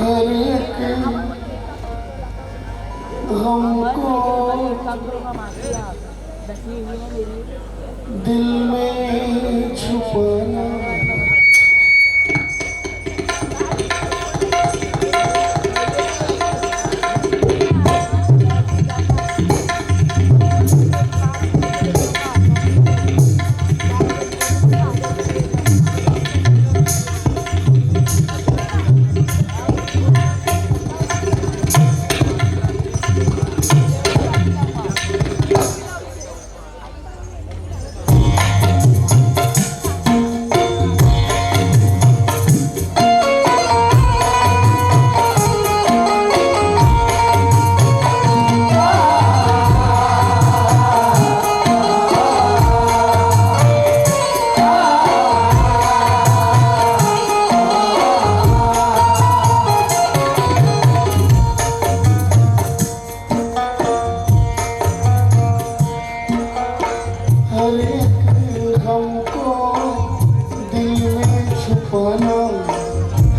हर एक हमको दिल में छुपाना।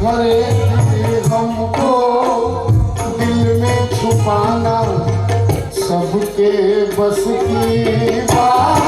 हर एक हमको दिल में छुपाना सबके बस की बात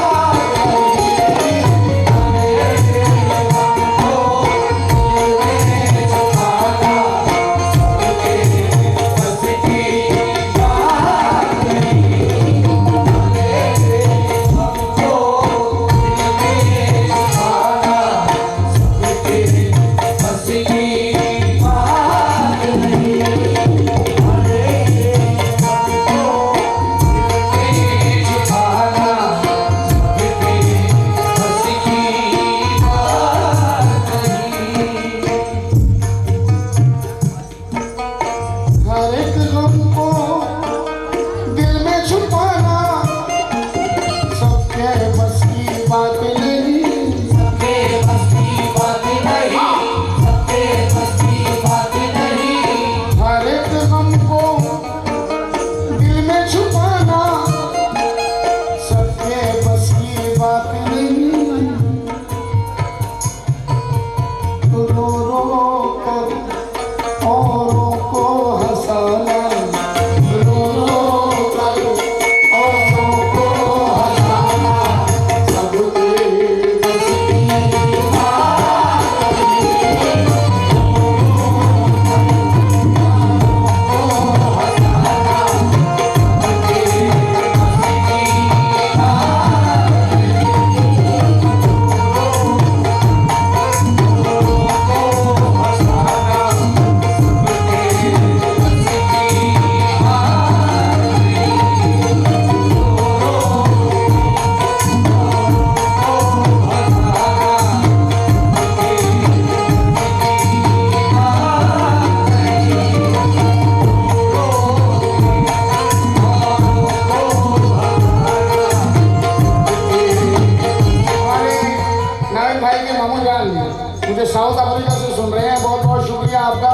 मुझे साउथ अफ्रीका से सुन रहे हैं, बहुत बहुत शुक्रिया आपका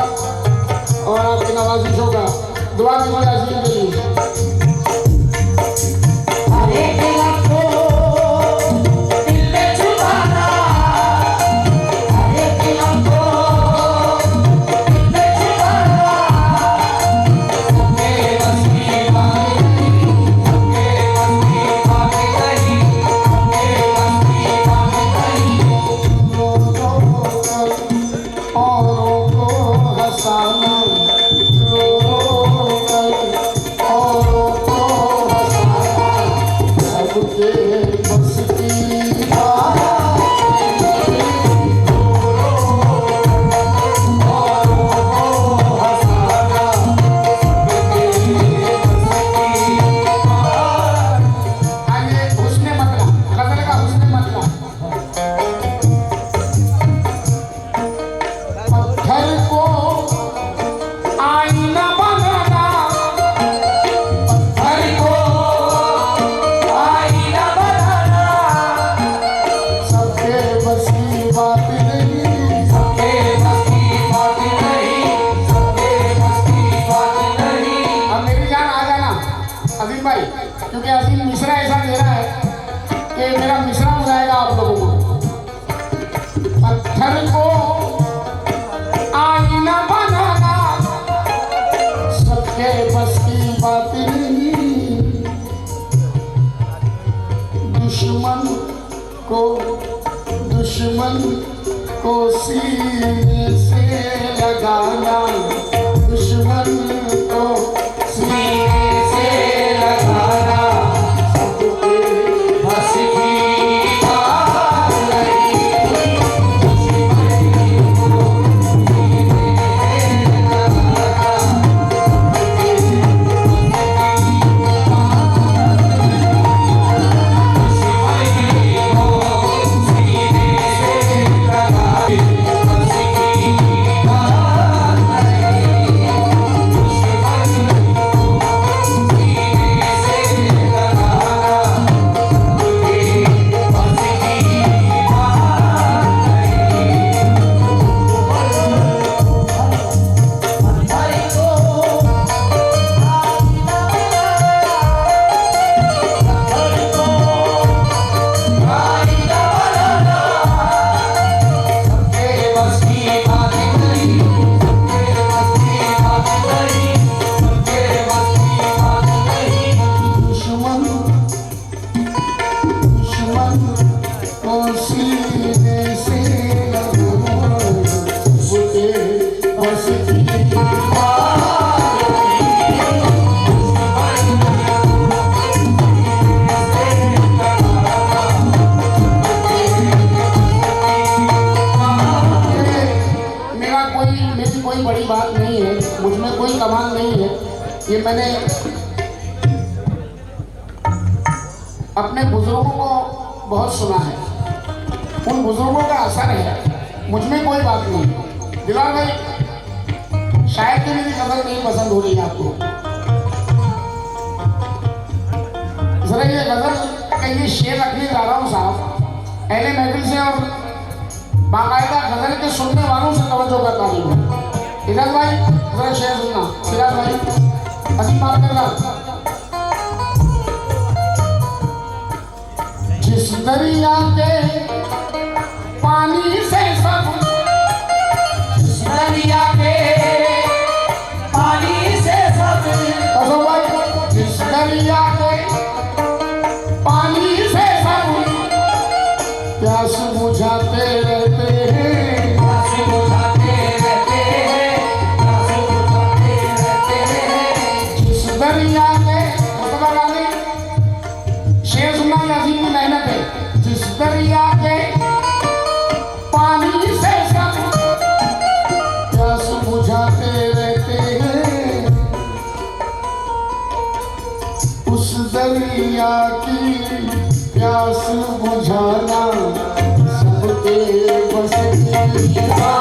और आपकी नवाजिशों का। दुआ कीजिए अजीम के लिए। औरों को हंसाना, रो रो कर सीने से लगाना दुश्मन को सीने से लगाना सबके बस की बात नहीं कोई बड़ी बात नहीं है, मुझ में कोई कमाल नहीं है। ये मैंने अपने बुजुर्गों को बहुत सुना है, उन बुजुर्गों का असर है, मुझ में कोई बात नहीं। दिलावर भाई शायद कि मेरी गजल नहीं पसंद हो रही है आपको, जरा ये गजल का ये शेर रखने जा रहा हूँ साहब, अहले महफिल से और बाकायदा गजल के सुनने वालों से तवज्जो का तालीम है। इधर भाई जरा शेर सुनना, सिराज भाई अजीब बात कर रहा। जिस दरिया के पानी से सब, जिस दरिया के पानी से सब, जिस दरिया के पानी से सब प्यास बुझाते रहते हैं, प्यास बुझाते रहते हैं, प्यास बुझाते रहते हैं। जिस दरिया के शेर सुनना अजीम की मेहनत है। जिस दरिया के पानी से सब प्यास बुझाते रहते हैं, उस दरिया की प्यास बुझाना सबके बस की बात।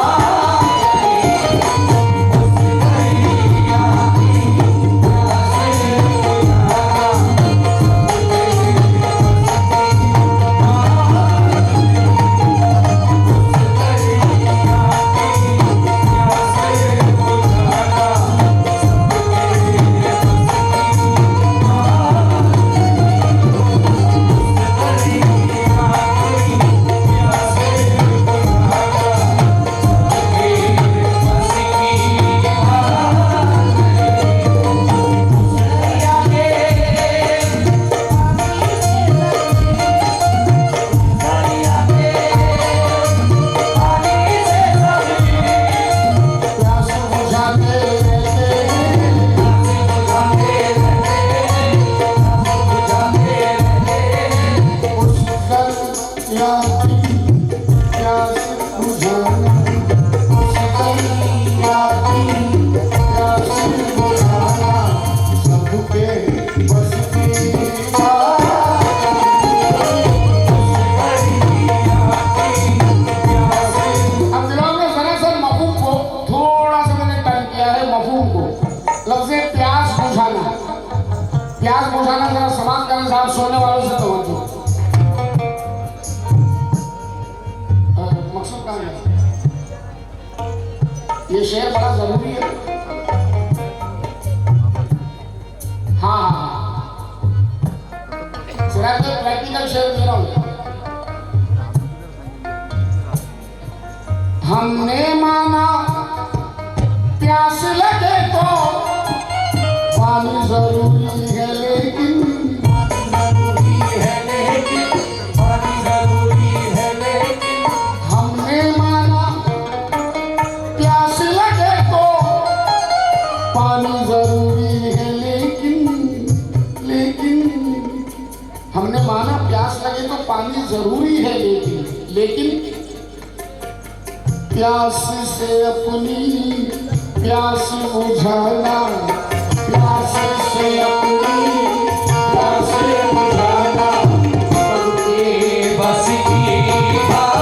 प्यास बुझाना जरा समाज करें साहब, सोने वालों से तवज्जो। मकसद कहाँ है? ये शेर बड़ा जरूरी है। हाँ हाँ, सिर्फ तो प्रैक्टिकल शेर दे रहा हूँ। हमने माना प्यास लगे तो पानी जरूरी है, लेकिन पानी जरूरी है, लेकिन हमने माना जरूरी है, लेकिन प्यास से अपनी प्यास बुझाना, प्यास से अपनी प्यास बुझाना सबके बस की बात।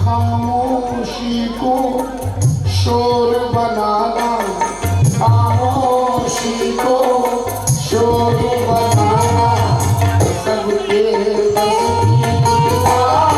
खामोशी को शोर बनाना, खामोशी को शोर बनाना सबके बस की बात।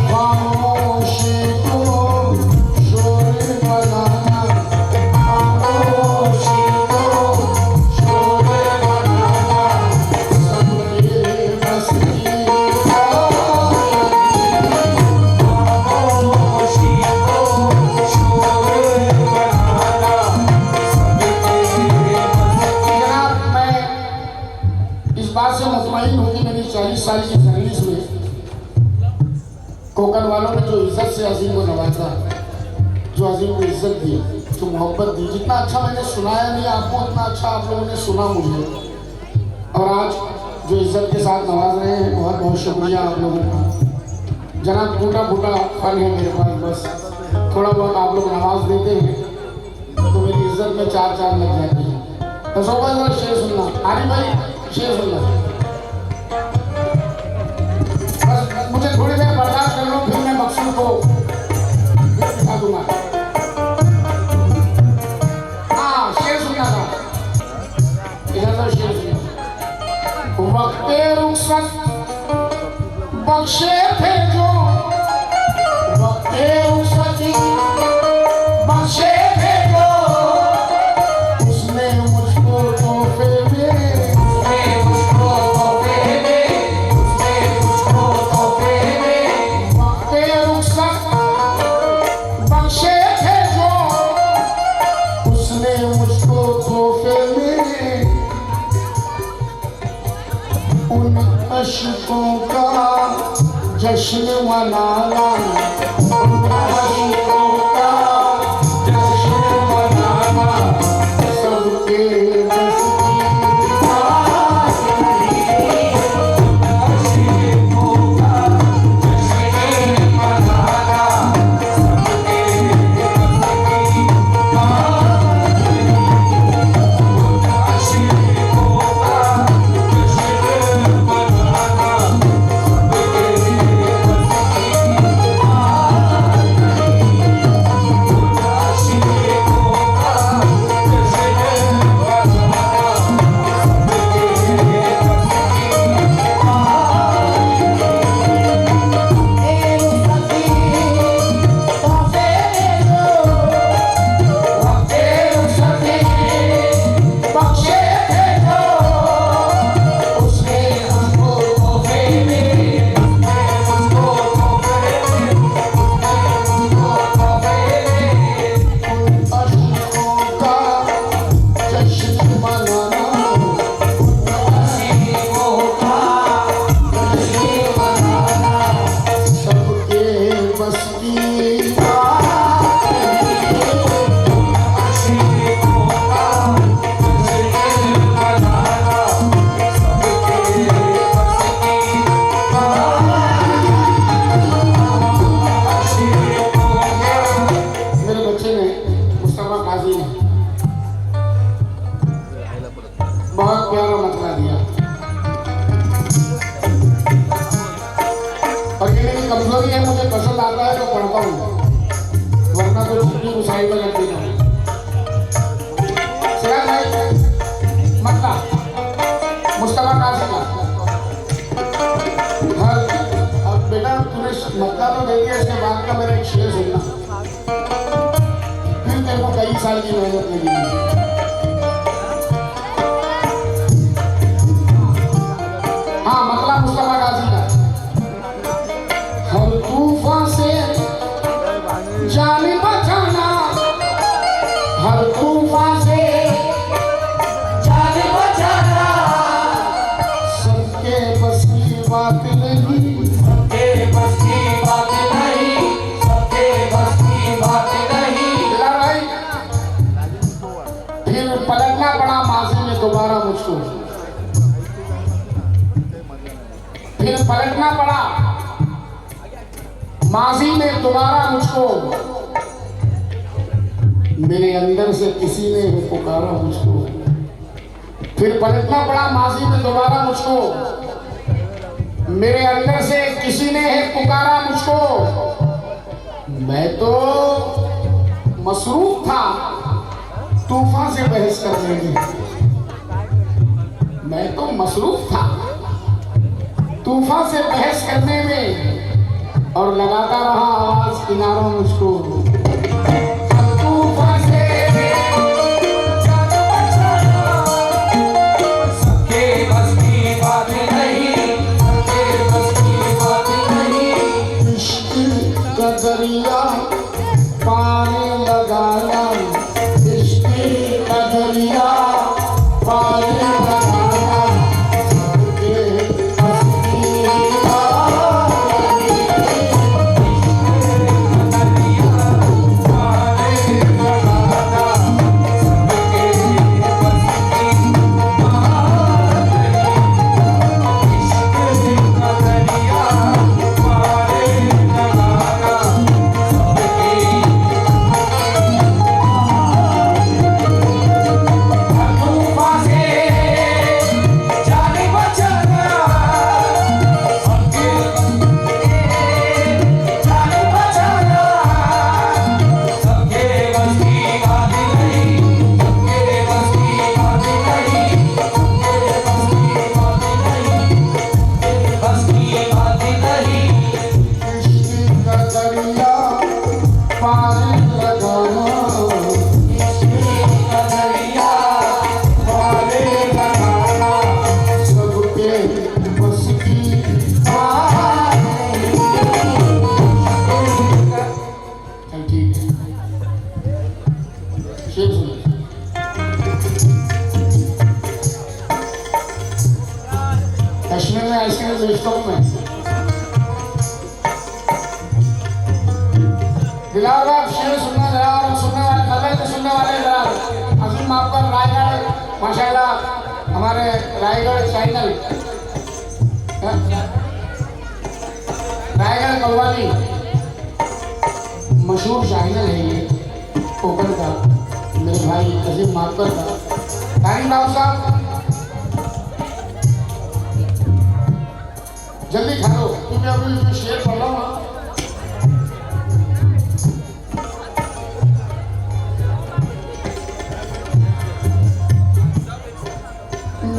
खामोशी को शोर बनाना सबके बस की बात। खामोशी को शोर बनाना कोकण वालों ने जो इज्जत से अजीम को नवाजा, जो अजीम को इज्जत दी, जो मोहब्बत दी, जितना अच्छा मैंने सुनाया नहीं आपको उतना अच्छा आप लोगों ने सुना मुझे। और आज जो इज्जत के साथ नवाज रहे हैं, बहुत बहुत शुक्रिया आप लोगों का। जनाब टूटा फूटा फल है मेरे पास, बस थोड़ा बहुत आप लोग नवाज देते हैं तो मेरी इज्जत में चार चार लग जाते हैं। तो सोबा जरा शेर सुनना, आरी भाई शेर सुनना, बस मुझे थोड़ी देर बर्दाश्त कर लो, फिर मैं मकसूद को दिखा दूंगा। हाँ शेर सुनना था, इधर तो शेर सुनना। वक्ते रुखसत बख्शे थे जो, वक्ते रुखसत बख्शे थे जो, उसने मुझको तोहफे में, उसने मुझको तोहफे में, उसने मुझको तोहफे में, वक्ते रुखसत बख्शे थे जो, उसने मुझको तोहफे में, उन अशकों का जश्न मनाना, उन अशकों का जश्न मनाना, सबके बस की बात नहीं, उन अशकों का जश्न मनाना, सबके बस की बात नहीं, उन अशकों का जश्न मनाना, बहुत प्यारा मतला दिया। और ये मेरी कमजोरी है, मुझे पसंद आता है तो पढ़ता हूँ, वरना तो छुट्टी को साइड में रख देता हूँ। सिराज भाई मतला मुस्तफा काजी का, अब बेटा तूने मतला तो दे दिया, इसके बाद का मेरा एक शेर सुनना, फिर तेरे को कई साल की मेहनत लगेगी। हाँ मतला मुस्तफा गाजी का। हर तूफान से जान बचाना, हर तूफान से जान बचाना, सबके बस की बात नहीं, सबके बस की बात नहीं, सबके बस की बात नहीं। भाई फिर पलटना पड़ा माजी में दोबारा मुझको, फिर पलटना पड़ा माजी में दोबारा मुझको, मेरे अंदर से किसी ने पुकारा मुझको, फिर पलटना पड़ा माजी में दोबारा मुझको, मेरे अंदर से किसी ने पुकारा मुझको। मैं तो मसरूफ था तूफान से बहस करने में, मैं तो मसरूफ था तूफान से बहस करने में, और लगाता रहा आवाज किनारों मुझको। तूफान से सबके बस की बात नहीं, सबके बस की बात नहीं। इश्क का दरिया पानी लगाना, इश्क का दरिया पानी लगाना, सबके बस की बात नहीं। कश्मीर में आइसक्रीम बेचता हूँ मैं। दिलावर का शेर सुनना जरा, और सुनने वाले गजल के सुनने वाले जरा अजीम आपका रायगढ़ माशाल्लाह, हमारे रायगढ़ चैनल रायगढ़ कव्वाली मशहूर चैनल है ये कोकण का, मेरे भाई अजीम माकर का। तारीफ बाबू साहब जल्दी खा लो क्योंकि अभी शेर पढ़ रहा हूँ।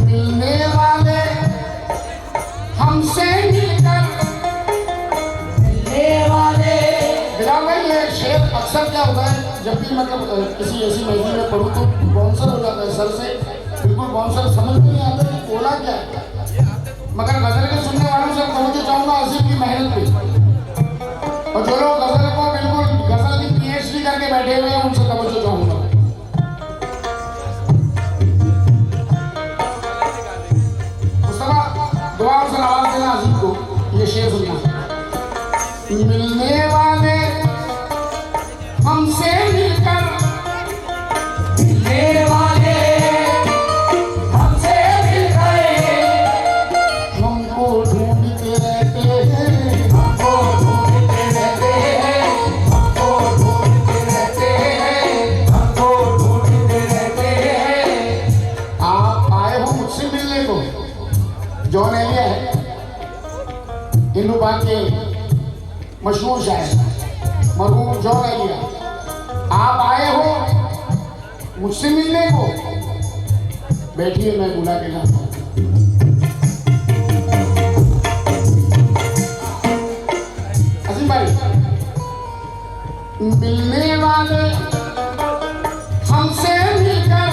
मिलने वाले हमसे मिलकर मिलने वाले। बिलाल भाई ये शेर अक्सर क्या होता है, जब भी मतलब किसी ऐसी महफिल में पढ़ूँ तो बाउंसर हो जाता है सर से, बिल्कुल बाउंसर समझ में नहीं आता कि बोला क्या है। मगर गजल के सुनने वालों से तवज्जो चाहूंगा अजीम की मेहनत पे, और जो लोग गजल को बिल्कुल गजल की पीएचडी करके बैठे हुए हैं उनसे तवज्जो चाहूंगा। दुआ से आवाज देना अजीम को, ये शेर सुनना। मिलने वाले हमसे मिलकर मिलने वाले हमसे मिलकर हमको ढूंढते रहते हैं, हमको ढूंढते रहते हैं, हमको ढूंढते रहते हैं, हमको ढूंढते रहते हैं। आप आए हो मुझसे मिलने को। जॉन एलिया है हिंदू बाग के मशहूर शायर मरहूम जॉन एलिया, आप आए हो मुझसे मिलने को, बैठिए मैं बुला के लाता हूं। अजीम भाई, मिलने वाले हमसे मिलकर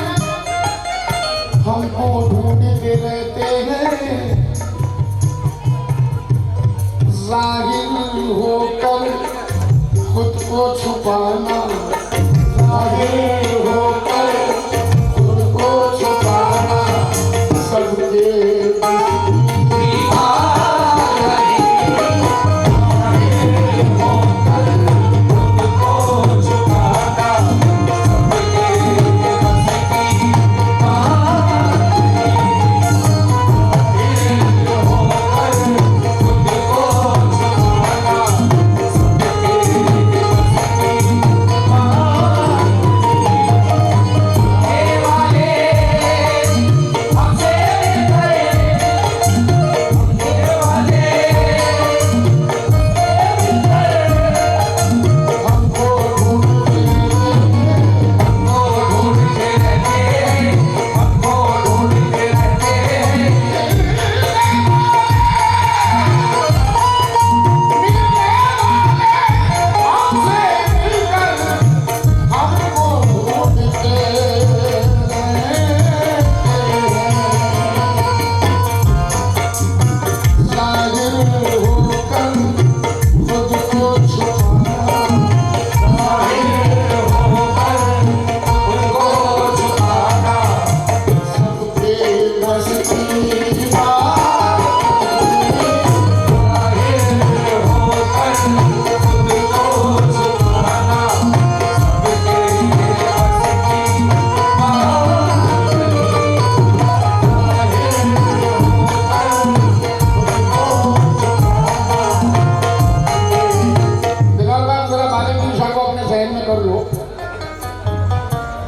हमको ढूंढते रहते हैं, जाहिर होकर खुद को छुपाना, जाहिर होकर खुद को छुपाना सबके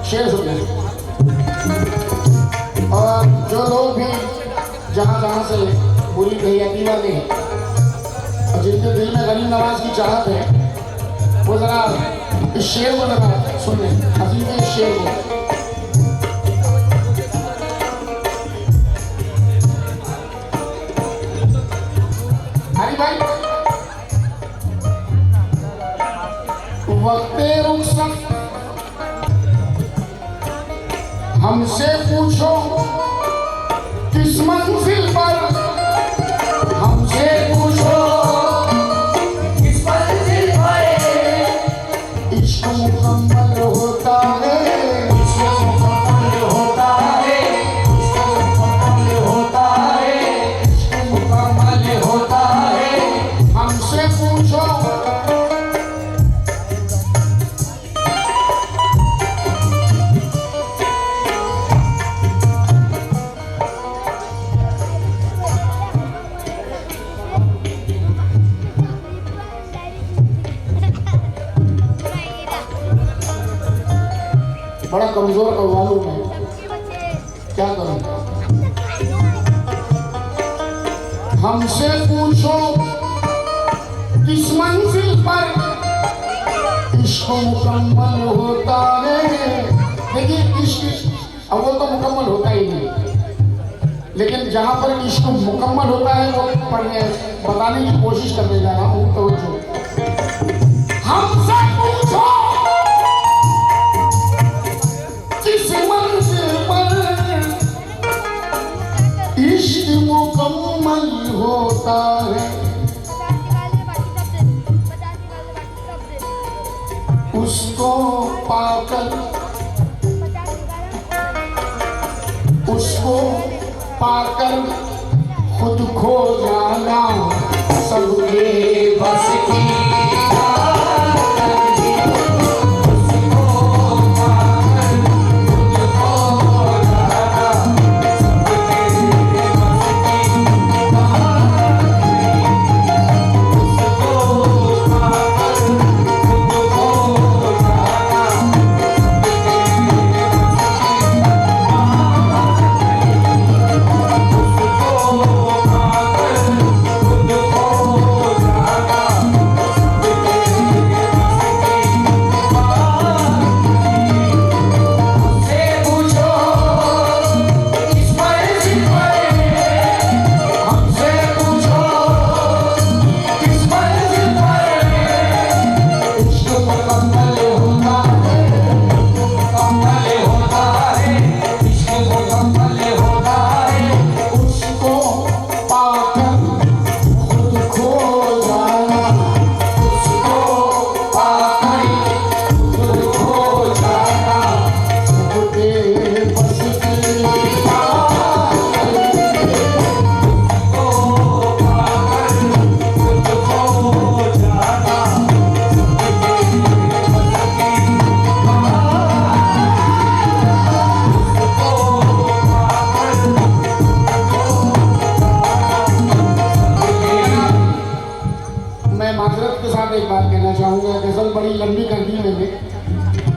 शेर सुन लें। और जो लोग भी जहाँ से पूरी तैयारी वाले हैं और जिनके दिल में गरीब नवाज की चाहत है, वो जरा इस शेर को जरा सुन लें, अजीम के इस शेर को। हरी भाई, वक्ते रुखसत हमसे पूछो किस मंजिल पर, हमसे पूछो किस मंजिल पर इश्क मुकम्मल होता है, इश्क मुकम्मल होता है, इश्क मुकम्मल होता है, इश्क बड़ा कमजोर कव्वालू मैं, क्या करूं? हमसे पूछो किस मंजिल पर इश्क मुकम्मल होता है। देखिए इश्क अव्वल तो मुकम्मल होता ही नहीं, लेकिन जहां पर इश्क मुकम्मल होता है वो पढ़ने बताने की कोशिश करने जा रहा हूं। तो जो हमसे पूछो किस मंजिल पर इश्क मुकम्मल होता है, उसको पाकर खुद खो जाना सबके बस की। एक बात कहना चाहूँगा, गज़ल बड़ी लंबी कर दी मैंने,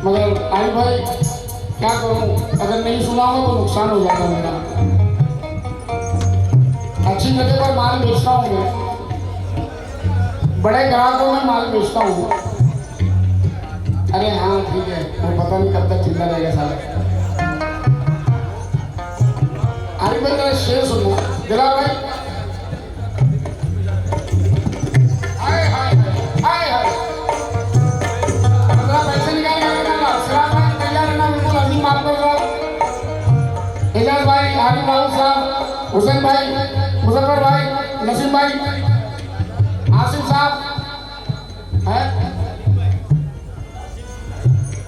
मगर आई भाई क्या करूँ, अगर नहीं सुनाऊंगा तो नुकसान हो जाएगा मेरा। अच्छी जगह पर माल बेचता हूँ मैं, बड़े ग्राहकों में माल बेचता हूँ। अरे हाँ ठीक है, वो पता नहीं कब तक चिंता रहेगा साला। अरे भाई मेरा शेर सुनो दिला भाई। एजाज भाई, हाजी बाबू साहब, हुसैन भाई, मुजफ्फर भाई, नसीम भाई, आसिफ साहब है,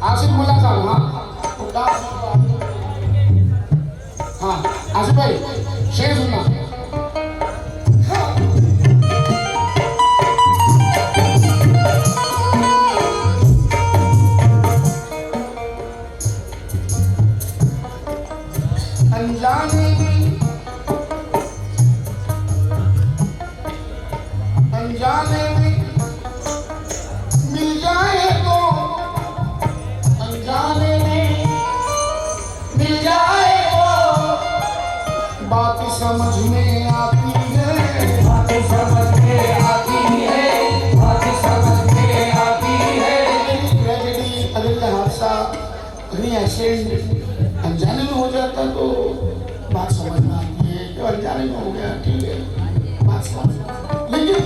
आसिफ मुल्ला साहब, हाँ आसिफ भाई शेर सुनना। अनजाने में मिल जाए तो, अनजाने में मिल जाए तो बात समझ में आती है, बात समझ में आती है, बात समझ में आती है। ट्रेजेडी अगर हादसा कहीं ऐसे अनजाने में हो जाता तो बात समझ में आती है कि अनजाने में हो गया, ठीक है बात समझ में, लेकिन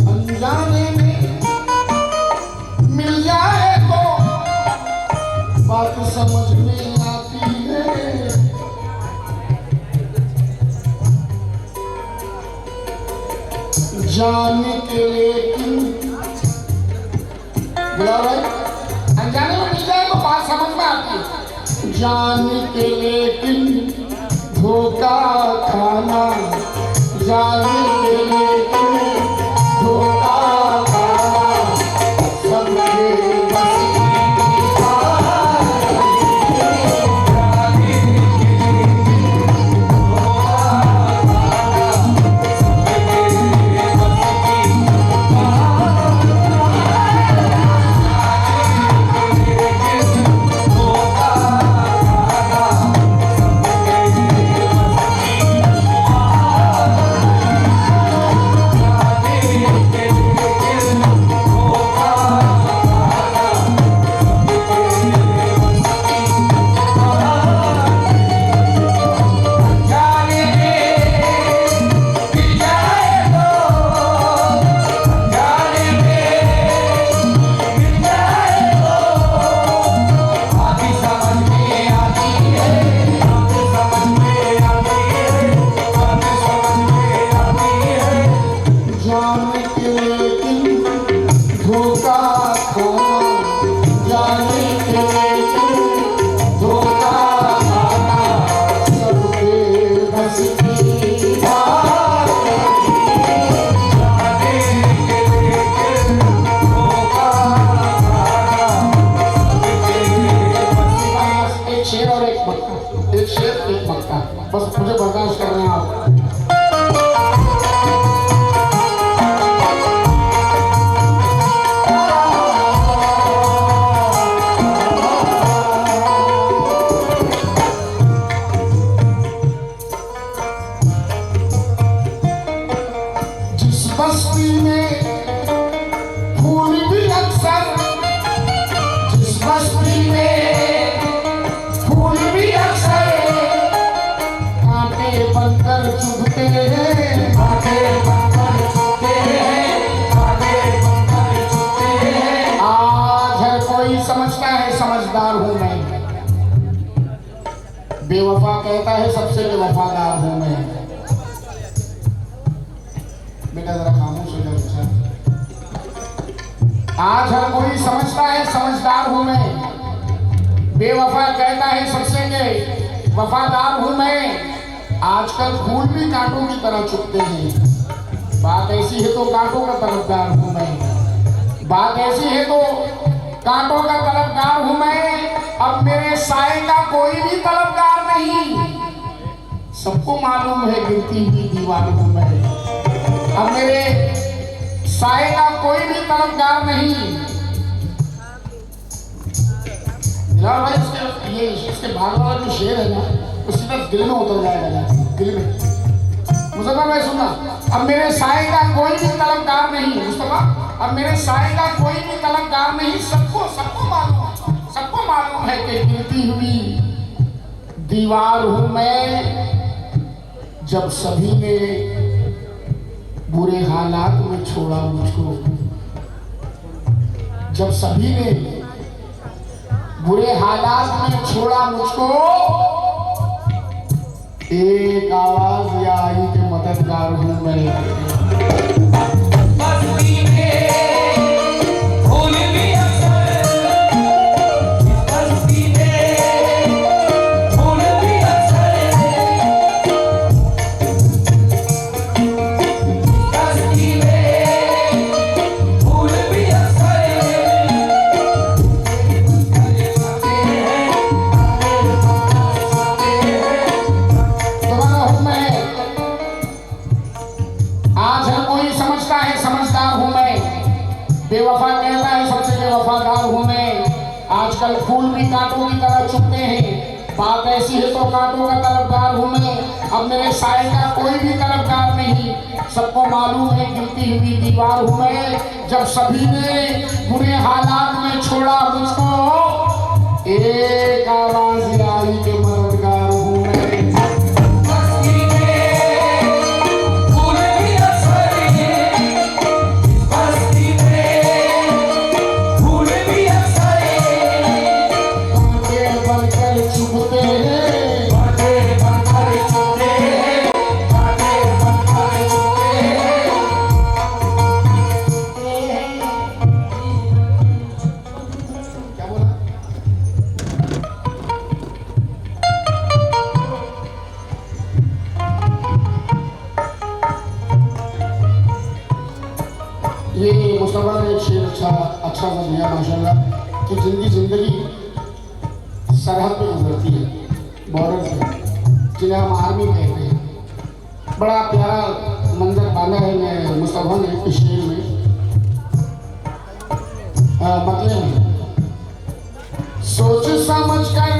अनजाने में मिल जाए तो बात समझ में आती है। जान के लेकिन अनजाने में मिल जाए तो बात समझ में आती है। जान के लेकिन धोखा खाना, जान के लेकिन धोखा खाना सबके बस की बात नहीं। जान के लेकिन धोखा खाना सबके बस की बात नहीं। बस्ती में फूल भी अक्सर, जिस बस्ती में फूल भी अक्सर कांटे बनकर चुभते हैं, कांटे बनकर चुभते हैं, कांटे बनकर चुभते हैं। आज हर कोई समझता है समझदार हूं मैं, बेवफा कहता है सबसे बेवफादार हूं मैं। बेटा जरा खामोश हो जाओ। आज हर कोई समझता है समझदार हूं मैं, बेवफा कहता है सबसे के वफादार हूं मैं। आजकल फूल भी कांटों की तरह चुभते हैं, बात ऐसी है तो कांटों का तलबगार हूं मैं, बात ऐसी है तो कांटों का तलबगार हूं मैं। अब मेरे साए का कोई भी तलबगार नहीं, सबको मालूम है गिरती हुई दीवार हूं मैं। अब मेरे साए का कोई भी तलबगार नहीं। भाई इसके बाद वाला जो शेर है ना, वो सीधा दिल में उतर जाएगा, दिल में। मुस्तफा भाई सुनना, अब मेरे साए का कोई भी तलबगार नहीं, मुस्तफा अब मेरे साए का कोई भी तलबगार नहीं। सबको मालूम है कि गिरती हुई दीवार हूं मैं। जब सभी ने बुरे हालात में छोड़ा मुझको, जब सभी ने बुरे हालात में छोड़ा मुझको, एक आवाज ये आई कि मददगार हूं मैं। बेवफा कहता है सबसे बेवफादार हूं मैं। आजकल फूल भी कांटों की तरह चुभते हैं, बात ऐसी है तो कांटों का तलबगार हूं मैं। अब मेरे साए का कोई भी तलबगार नहीं, सबको मालूम है गिरती हुई दीवार हूं मैं। जब सभी ने बुरे हालात में छोड़ा मुझको, एक आवाज आई के मददगार हूं मैं। ये मुस्तफा ने एक शेर अच्छा सा दिया माशाल्लाह कि जिंदगी सरहद पे गुजरती है, बॉर्डर पे, जिन्हें हम आर्मी कहते हैं। बड़ा प्यारा मंजर बांधा है मैं मुस्तफा ने एक शेर में, मतलब सोच समझ कर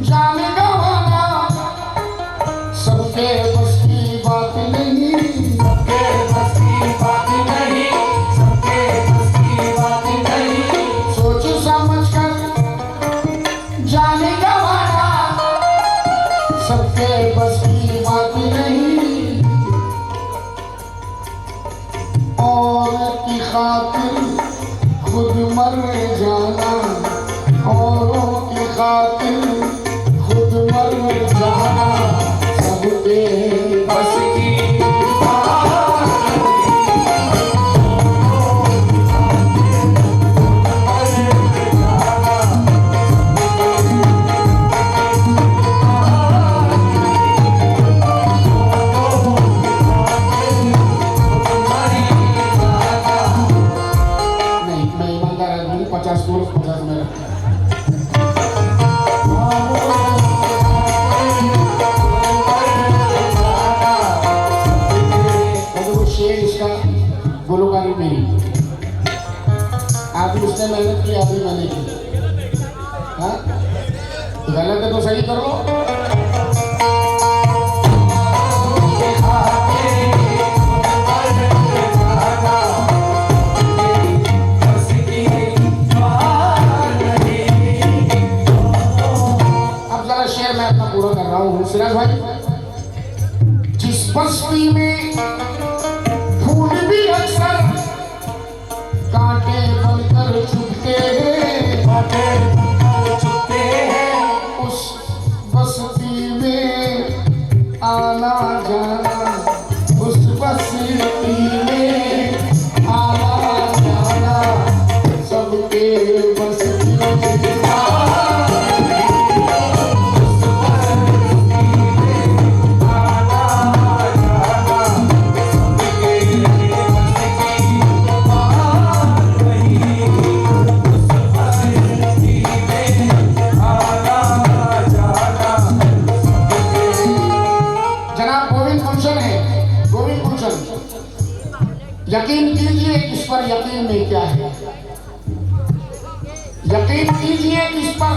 जान गंवाना सबके बस की बात नहीं, सबके बस की बात नहीं, सबके बस की बात नहीं। सोच समझ कर जान गंवाना सबके बस की बात नहीं। और की खातिर खुद मर जाना, औरों की खातिर खुद मर जाना सबके बस की नहीं। मैं ईमानदार आदमी 50 में रखता है। गुलकारी मेरी आदि उसने मेहनत की, आदि मैंने की। हाँ गलत है तो सही करो। बस्ती में आना जाना सबके बस की यकीन कीजिए इस पर यकीन में क्या है, यकीन कीजिए इस पर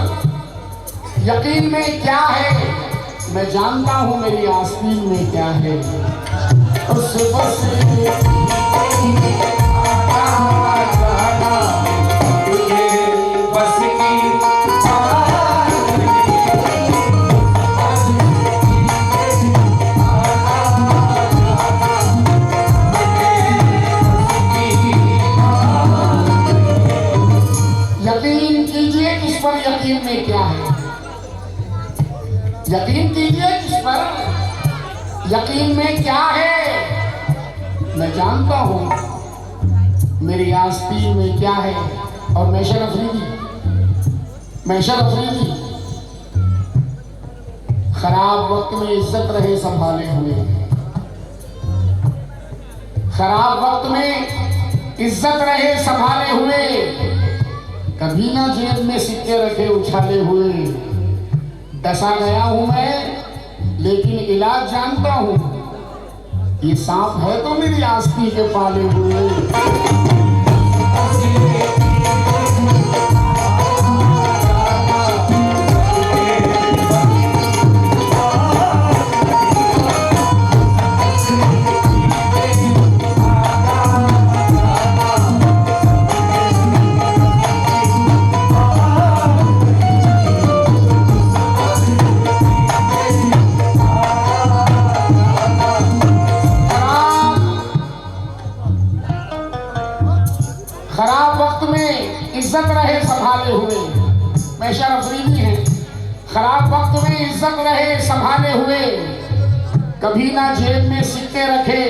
यकीन में क्या है। मैं जानता हूं मेरी आस्तीन में क्या है। उस बस यकीन में क्या है, यकीन कीजिए इस पर यकीन में क्या है। मैं जानता हूं मेरी आस्तीन में क्या है। और मैशर अफरीदी खराब वक्त में इज्जत रहे संभाले हुए, खराब वक्त में इज्जत रहे संभाले हुए, कभी ना जेब में सिक्के रखे उछाले हुए। डसा गया हूं मैं लेकिन इलाज जानता हूं, ये सांप है तो मेरी आस्ती के पाले हुए। खराब वक्त में इज्जत रहे संभाले हुए, मैशर अफरीदी है। खराब वक्त में इज्जत रहे संभाले हुए, कभी ना जेब में सिक्के रखे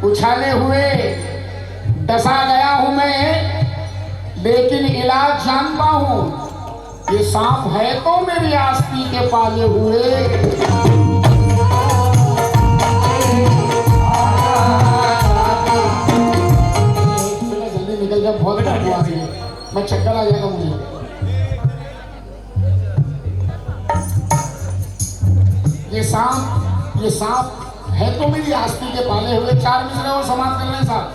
उछाले हुए। डसा गया हूं मैं लेकिन इलाज जानता हूं, ये सांप है तो मेरी आस्ती के पाले हुए। बहुत मैं चक्कर आ जाएगा मुझे। ये सांप है तो मेरी आस्ती के पाले हुए। 4 मिसरे और समाप्त कर लें साहब।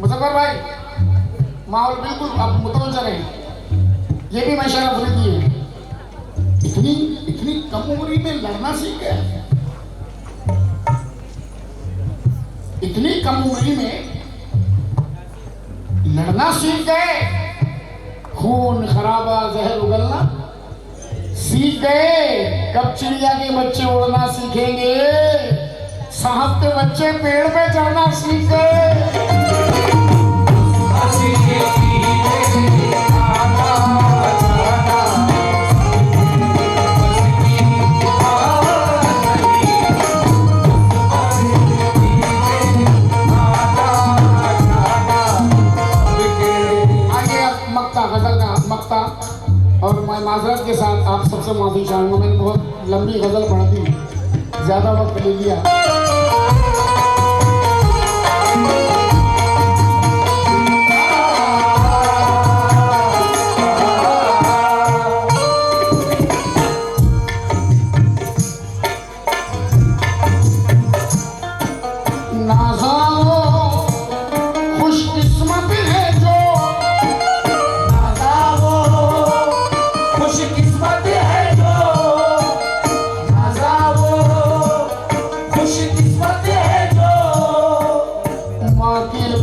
मुजफ्फर भाई माहौल बिल्कुल आप मुतवज्जह रहे। ये भी मैशर अफरीदी है। इतनी कम उम्र में लड़ना सीख गया, इतनी कम उम्र में लड़ना सीख गए। खून खराबा जहर उगलना सीख गए। कब चिड़िया के बच्चे उड़ना सीखेंगे, साहब के बच्चे पेड़ पे चढ़ना सीख गए। और मैं माजरत के साथ आप सबसे माफी चाहूँगा, मैंने बहुत लंबी गज़ल पढ़ दी, ज़्यादा वक्त ले लिया।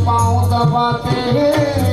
पाँव दबाते हैं